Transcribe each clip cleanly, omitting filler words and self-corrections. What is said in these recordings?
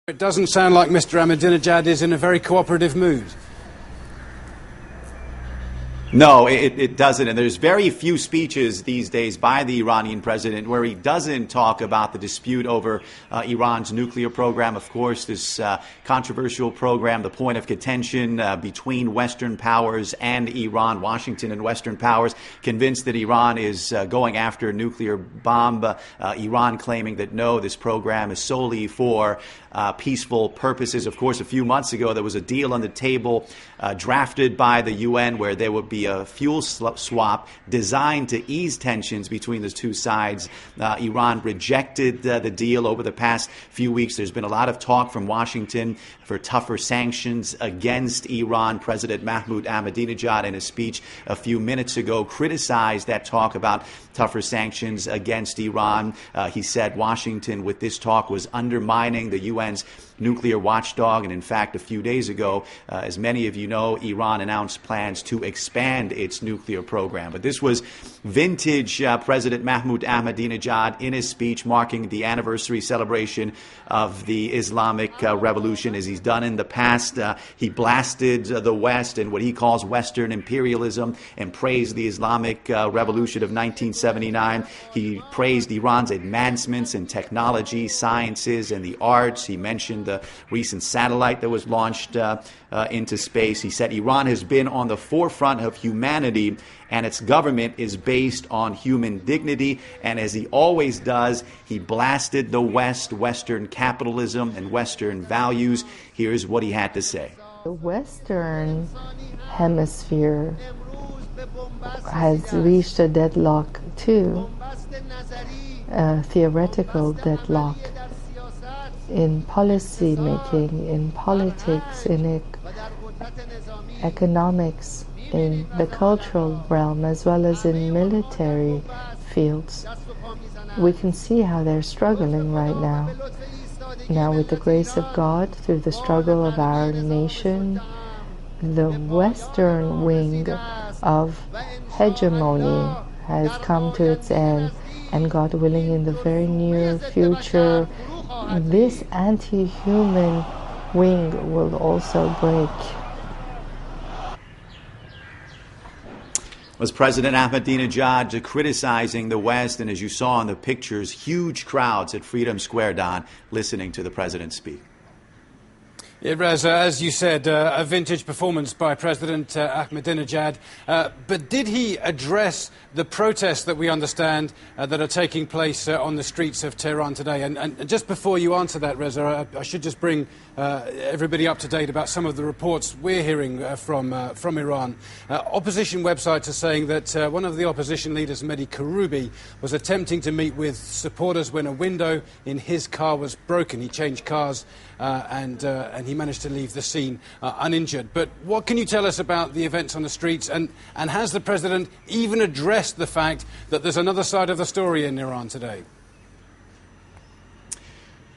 It doesn't sound like Mr. Ahmadinejad is in a very cooperative mood. No, it doesn't. And there's very few speeches these days by the Iranian president where he doesn't talk about the dispute over Iran's nuclear program. Of course, this controversial program, the point of contention between Western powers and Iran, Washington and Western powers, convinced that Iran is going after a nuclear bomb. Iran claiming that no, this program is solely for peaceful purposes. Of course, a few months ago, there was a deal on the table drafted by the UN where there would be a fuel swap designed to ease tensions between the two sides. Iran rejected the deal over the past few weeks. There's been a lot of talk from Washington for tougher sanctions against Iran. President Mahmoud Ahmadinejad, in a speech a few minutes ago, criticized that talk about tougher sanctions against Iran. He said Washington, with this talk, was undermining the UN's nuclear watchdog. And in fact, a few days ago, as many of you know, Iran announced plans to expand its nuclear program. But this was vintage President Mahmoud Ahmadinejad in his speech marking the anniversary celebration of the Islamic Revolution. As he's done in the past, he blasted the West and what he calls Western imperialism and praised the Islamic Revolution of 1979. He praised Iran's advancements in technology, sciences, and the arts. He mentioned the recent satellite that was launched into space. He said Iran has been on the forefront of humanity and its government is based on human dignity. And as he always does, he blasted the West, Western capitalism, and Western values. Here's what he had to say. The Western hemisphere has reached a deadlock too, a theoretical deadlock in policy making, in politics, in economics, in the cultural realm, as well as in military fields. We can see how they're struggling right now. Now, with the grace of God, through the struggle of our nation, the Western wing of hegemony has come to its end, and God willing, in the very near future, this anti-human wing will also break. Was President Ahmadinejad criticizing the West, and as you saw in the pictures, huge crowds at Freedom Square, Don, listening to the president speak. Yeah, Reza, as you said, a vintage performance by President Ahmadinejad. But did he address the protests that we understand that are taking place on the streets of Tehran today? And just before you answer that, Reza, I should just bring everybody up to date about some of the reports we're hearing from Iran. Opposition websites are saying that one of the opposition leaders, Mehdi Karoubi, was attempting to meet with supporters when a window in his car was broken. He changed cars and he managed to leave the scene uninjured. But what can you tell us about the events on the streets? And has the president even addressed the fact that there's another side of the story in Iran today?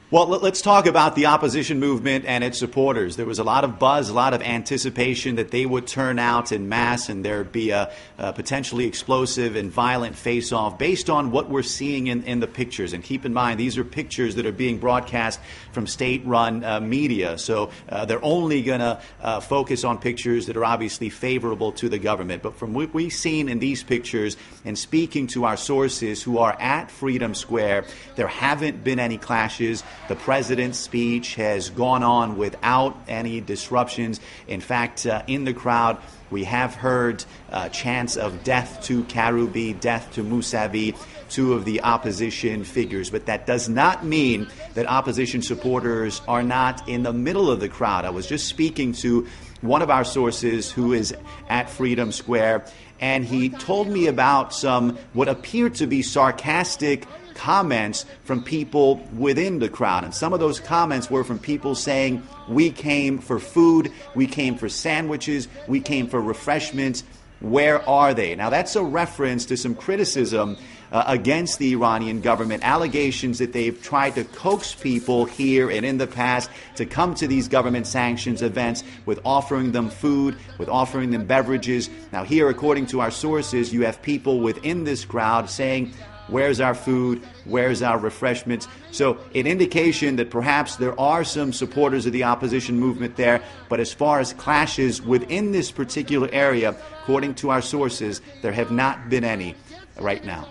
Well, let's talk about the opposition movement and its supporters. There was a lot of buzz, a lot of anticipation that they would turn out en masse and there'd be a potentially explosive and violent face-off based on what we're seeing in the pictures. And keep in mind, these are pictures that are being broadcast from state-run media. So they're only going to focus on pictures that are obviously favorable to the government. But from what we've seen in these pictures and speaking to our sources who are at Freedom Square, there haven't been any clashes. The president's speech has gone on without any disruptions. In fact, in the crowd, we have heard chants of death to Karoubi, death to Mousavi, two of the opposition figures. But that does not mean that opposition supporters are not in the middle of the crowd. I was just speaking to one of our sources who is at Freedom Square, and he told me about some what appeared to be sarcastic comments from people within the crowd. And some of those comments were from people saying, we came for food, we came for sandwiches, we came for refreshments. Where are they? Now, that's a reference to some criticism against the Iranian government, allegations that they've tried to coax people here and in the past to come to these government sanctions events with offering them food, with offering them beverages. Now, here, according to our sources, you have people within this crowd saying, Where's our food? Where's our refreshments? So an indication that perhaps there are some supporters of the opposition movement there, but as far as clashes within this particular area, according to our sources, there have not been any right now.